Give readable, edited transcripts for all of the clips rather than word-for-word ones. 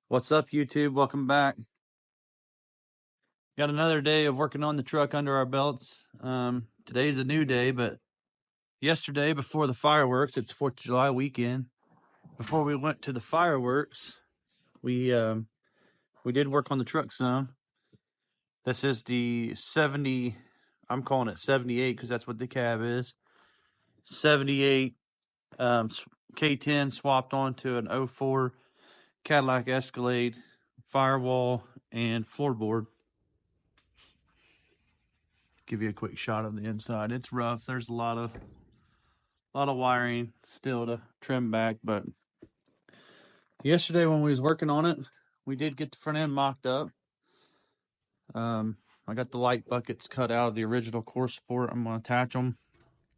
What's up, YouTube? Welcome back. Got another day of working on the truck under our belts. Today's a new day, but yesterday before the fireworks, it's 4th of July weekend. Before we went to the fireworks, we did work on the truck some. This is the 70, I'm calling it 78 because that's what the cab is. 78 K10 swapped onto an 04 Cadillac Escalade firewall and floorboard. Give you a quick shot of the inside. It's rough. There's a lot of wiring still to trim back, but yesterday when we was working on it, we did get the front end mocked up. I got the light buckets cut out of the original core support. I'm going to attach them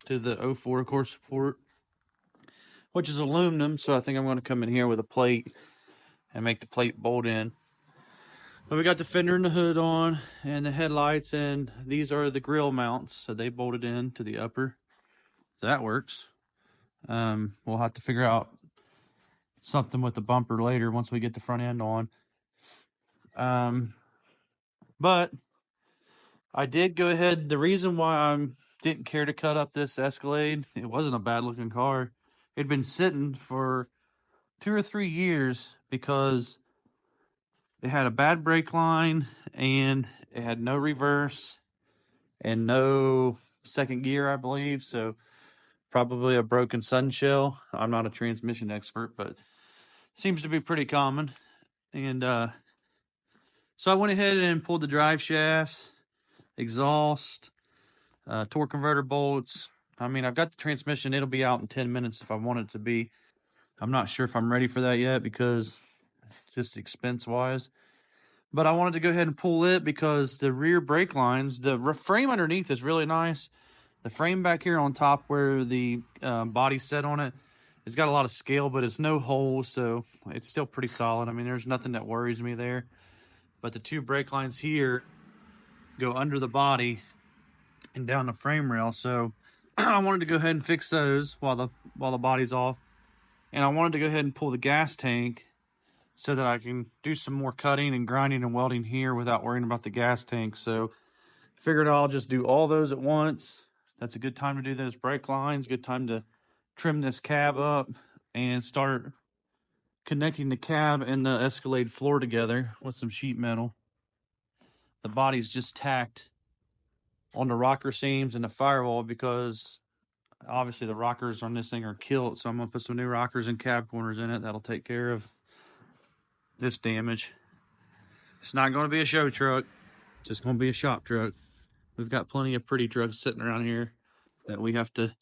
to the 04 core support, which is aluminum, so I think I'm going to come in here with a plate and make the plate bolt in. But we got the fender and the hood on and the headlights, and these are the grill mounts, so they bolted in to the upper. That works. We'll have to figure out something with the bumper later once we get the front end on. But I did go ahead. The reason why I didn't care to cut up this Escalade, it wasn't a bad looking car. It'd been sitting for 2 or 3 years because it had a bad brake line and it had no reverse and no second gear, I believe. So probably a broken sun shell. I'm not a transmission expert, but seems to be pretty common. And so I went ahead and pulled the drive shafts, exhaust, torque converter bolts. I mean, I've got the transmission. It'll be out in 10 minutes if I want it to be. I'm not sure if I'm ready for that yet because just expense wise. But I wanted to go ahead and pull it because the rear brake lines, the frame underneath is really nice. The frame back here on top where the body's set on it, it's got a lot of scale, but it's no holes, so it's still pretty solid. I mean, there's nothing that worries me there. But the 2 brake lines here go under the body and down the frame rail, so I wanted to go ahead and fix those while the body's off. And I wanted to go ahead and pull the gas tank so that I can do some more cutting and grinding and welding here without worrying about the gas tank. So figured I'll just do all those at once. That's a good time to do those brake lines, good time to trim this cab up and start connecting the cab and the Escalade floor together with some sheet metal. The body's just tacked on the rocker seams and the firewall because obviously the rockers on this thing are killed. So I'm going to put some new rockers and cab corners in it. That'll take care of this damage. It's not going to be a show truck. It's just going to be a shop truck. We've got plenty of pretty trucks sitting around here that we have to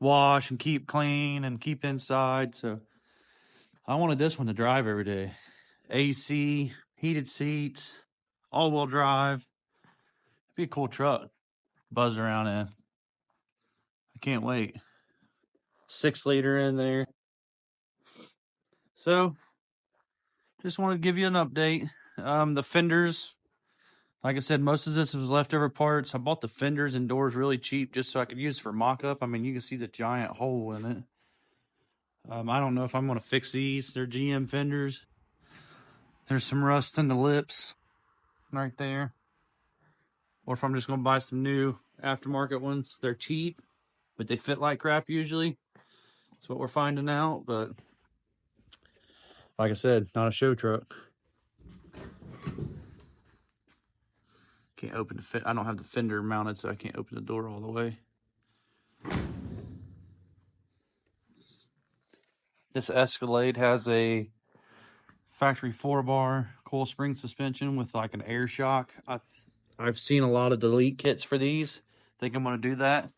wash and keep clean and keep inside. So I wanted this one to drive every day. AC, heated seats, all-wheel drive. It'd be a cool truck. Buzz around in. I can't wait. 6-liter in there. So just want to give you an update. The fenders, like I said, most of this was leftover parts. I bought the fenders and doors really cheap just so I could use it for mock-up. I mean, you can see the giant hole in it. I don't know if I'm going to fix these. They're GM fenders. There's some rust in the lips right there. Or if I'm just going to buy some new aftermarket ones. They're cheap, but they fit like crap usually. That's what we're finding out. But like I said, not a show truck. Can't open the fit. I don't have the fender mounted, so I can't open the door all the way. This Escalade has a factory 4-bar coil spring suspension with like an air shock. I've seen a lot of delete kits for these. Think I'm going to do that.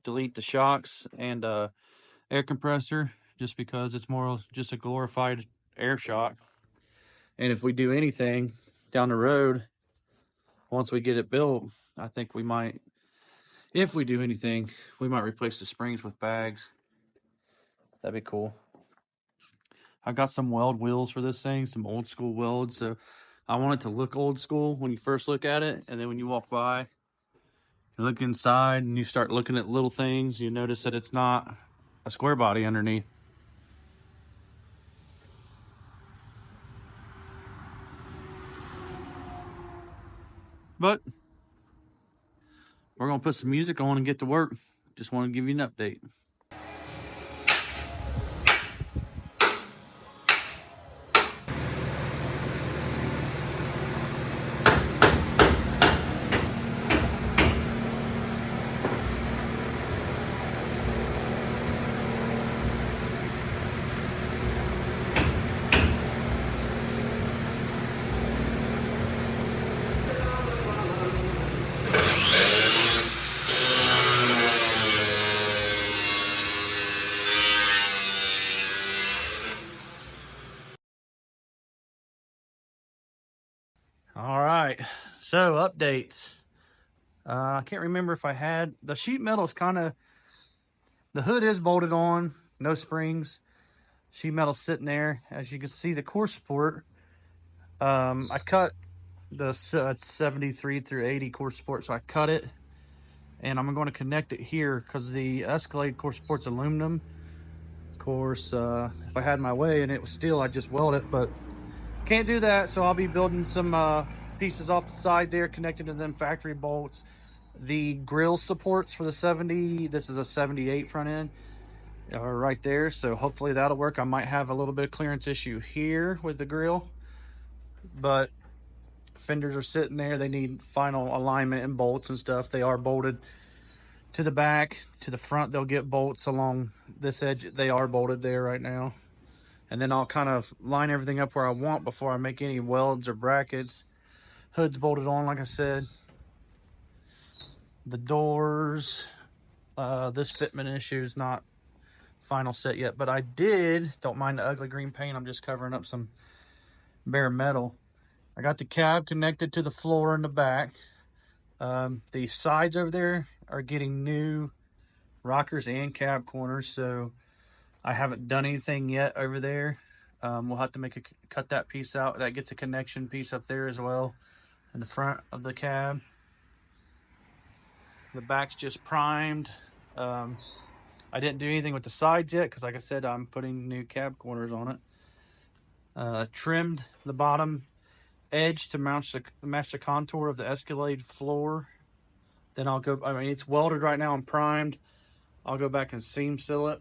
Delete the shocks and air compressor just because it's more just a glorified air shock. And if we do anything down the road, once we get it built, I think we might, if we do anything, we might replace the springs with bags. That'd be cool. I got some weld wheels for this thing, some old school welds. So I want it to look old school when you first look at it. And then when you walk by, you look inside and you start looking at little things, you notice that it's not a square body underneath. But we're going to put some music on and get to work. Just want to give you an update. All right, so updates. I can't remember if I had the sheet metal's kind of, the hood is bolted on, no springs. Sheet metal sitting there. As you can see, the core support, I cut the 73 through 80 core support, so I cut it, and I'm going to connect it here because the Escalade core support's aluminum. Of course, if I had my way and it was steel, I'd just weld it, but can't do that, so I'll be building some pieces off the side there, connected to them factory bolts. The grill supports for the 70, this is a 78 front end, right there, so hopefully that'll work. I might have a little bit of clearance issue here with the grill, but fenders are sitting there. They need final alignment and bolts and stuff. They are bolted to the back. To the front, they'll get bolts along this edge. They are bolted there right now. And then I'll kind of line everything up where I want before I make any welds or brackets. Hood's bolted on, like I said. The doors, this fitment issue is not final set yet, but I don't mind the ugly green paint. I'm just covering up some bare metal. I got the cab connected to the floor in the back. The sides over there are getting new rockers and cab corners, so I haven't done anything yet over there. We'll have to cut that piece out. That gets a connection piece up there as well in the front of the cab. The back's just primed. I didn't do anything with the sides yet because, like I said, I'm putting new cab corners on it. Trimmed the bottom edge to match the contour of the Escalade floor. Then I'll go, it's welded right now and primed. I'll go back and seam seal it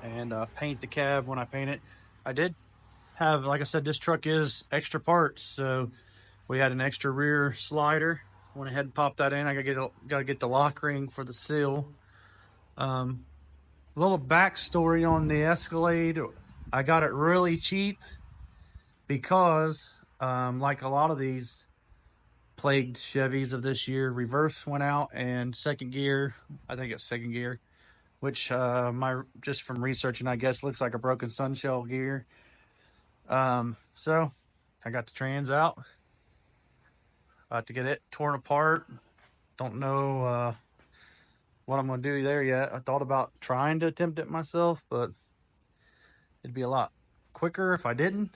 and paint the cab when I paint it. I did have, like I said, this truck is extra parts, so we had an extra rear slider. Went ahead and popped that in. I gotta get the lock ring for the seal. A little backstory on the Escalade. I got it really cheap because, like a lot of these plagued Chevys of this year, reverse went out and second gear, I think it's second gear, which just from researching, I guess looks like a broken sunshell gear. So I got the trans out. I have to get it torn apart. Don't know what I'm gonna do there yet. I thought about trying to attempt it myself, but it'd be a lot quicker if I didn't.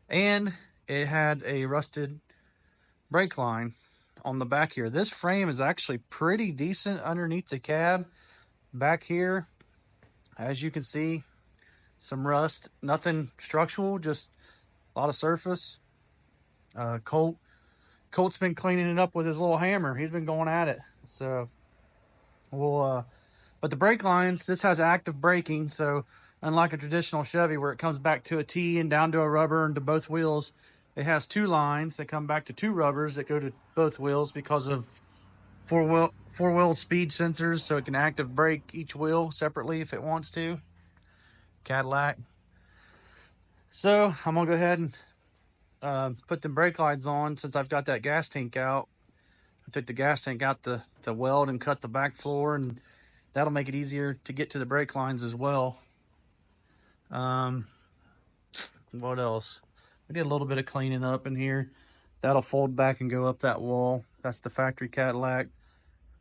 And it had a rusted brake line on the back here. This frame is actually pretty decent underneath the cab. Back here, as you can see, some rust. Nothing structural, just a lot of surface. Colt's been cleaning it up with his little hammer. He's been going at it. So but the brake lines, this has active braking, so unlike a traditional Chevy where it comes back to a T and down to a rubber and to both wheels, it has two lines that come back to two rubbers that go to both wheels because of four-wheel speed sensors, so it can active brake each wheel separately if it wants to. Cadillac. So I'm gonna go ahead and put the brake lines on. Since I've got that gas tank out, I took the gas tank out to weld and cut the back floor, and that'll make it easier to get to the brake lines as well. What else? I did a little bit of cleaning up in here. That'll fold back and go up that wall. That's the factory Cadillac.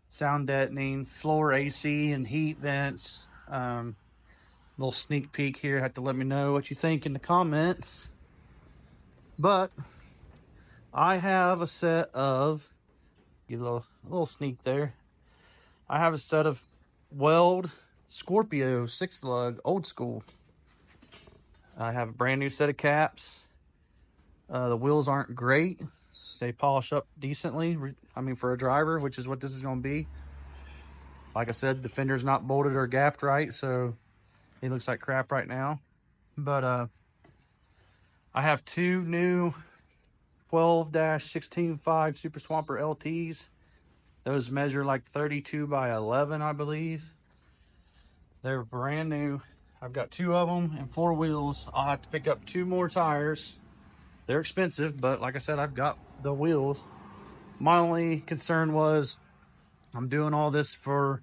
Sound deadening, floor AC and heat vents. Little sneak peek here. Have to let me know what you think in the comments. But I have a set of, give a little sneak there. I have a set of Weld Scorpio 6-lug old school. I have a brand new set of caps. The wheels aren't great, They polish up decently. I mean, for a driver, which is what this is going to be. Like I said, the fender's not bolted or gapped right, so it looks like crap right now. But I have two new 12-16.5 Super Swamper LTs. Those measure like 32 by 11, I believe. They're brand new. I've got two of them and four wheels. I'll have to pick up two more tires. They're expensive, but like I said, I've got the wheels. My only concern was I'm doing all this for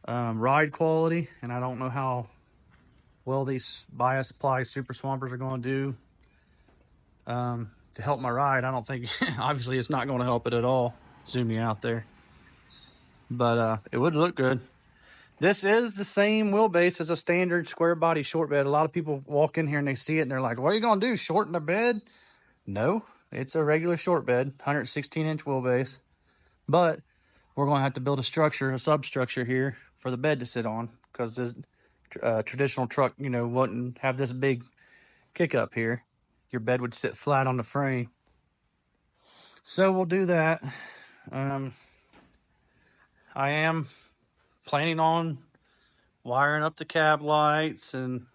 ride quality, and I don't know how well these bias ply Super Swampers are going to do to help my ride. I don't think, obviously it's not going to help it at all, zooming out there. But it would look good. This is the same wheelbase as a standard square body short bed. A lot of people walk in here and they see it and they're like, what are you going to do, shorten the bed? No, it's a regular short bed, 116-inch wheelbase. But we're going to have to build a structure, a substructure here for the bed to sit on, because this traditional truck, you know, wouldn't have this big kick up here. Your bed would sit flat on the frame. So we'll do that. I am planning on wiring up the cab lights and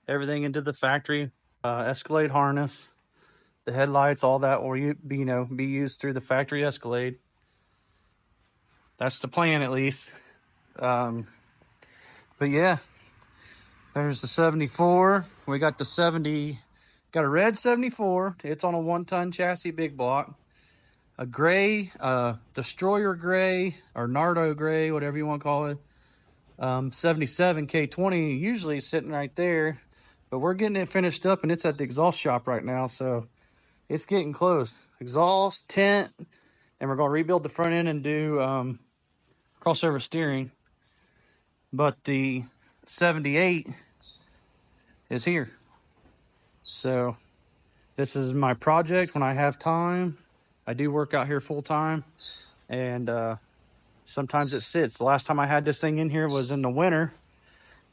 everything into the factory Escalade harness. The headlights, all that will be used through the factory Escalade. That's the plan, at least. But yeah, there's the 74. We got the 70. Got a red 74. It's on a 1-ton chassis big block. A gray, Destroyer gray, or Nardo gray, whatever you want to call it. 77 K10 usually sitting right there, but we're getting it finished up and it's at the exhaust shop right now, so it's getting close. Exhaust, tent, and we're going to rebuild the front end and do crossover steering. But the 78 is here, so this is my project when I have time. I do work out here full time, and sometimes it sits. The last time I had this thing in here was in the winter,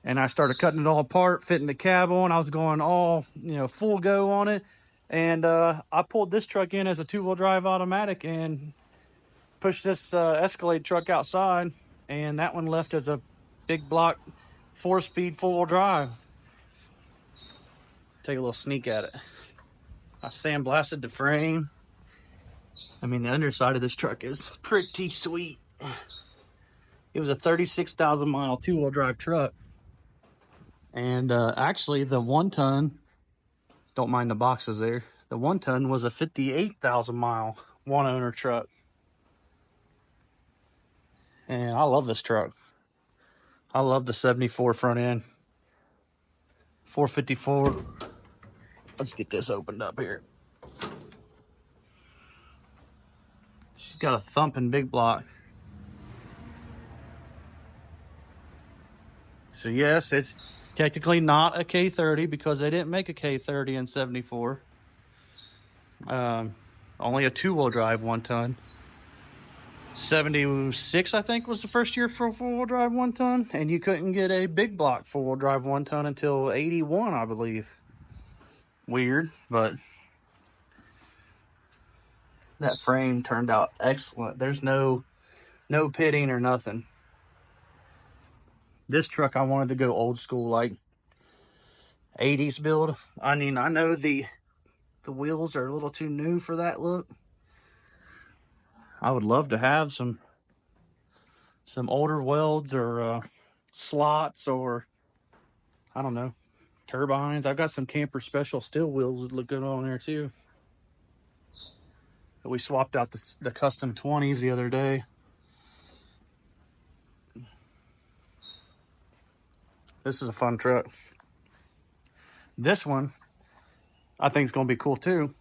and I started cutting it all apart, fitting the cab on. I was going all, full go on it. And I pulled this truck in as a 2-wheel drive automatic and pushed this Escalade truck outside. And that one left as a big block 4-speed 4-wheel drive. Take a little sneak at it. I sandblasted the frame. I mean, the underside of this truck is pretty sweet. It was a 36,000 mile 2-wheel drive truck. And actually the 1-ton, don't mind the boxes there, the 1-ton was a 58,000 mile one owner truck. And I love this truck. I love the 74 front end. 454. Let's get this opened up here. She's got a thumping big block. So yes, it's technically not a K30 because they didn't make a K30 in 74. Only a 2-wheel drive 1-ton. 76, I think, was the first year for a 4-wheel drive 1-ton, and you couldn't get a big block 4-wheel drive 1-ton until 81, I believe. Weird, but that frame turned out excellent. There's no pitting or nothing. This truck, I wanted to go old school, like 80s build. I mean, I know the wheels are a little too new for that look. I would love to have some older welds or slots, or I don't know, turbines. I've got some Camper Special steel wheels that look good on there too. We swapped out the custom 20s the other day. This is a fun truck. This one I think is going to be cool too.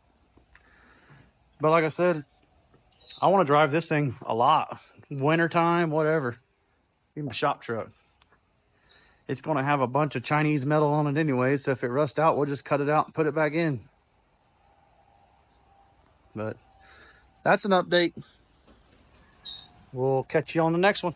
But like I said, I want to drive this thing a lot. Wintertime, whatever. Be my shop truck. It's going to have a bunch of Chinese metal on it anyway, so if it rusts out, we'll just cut it out and put it back in. But that's an update. We'll catch you on the next one.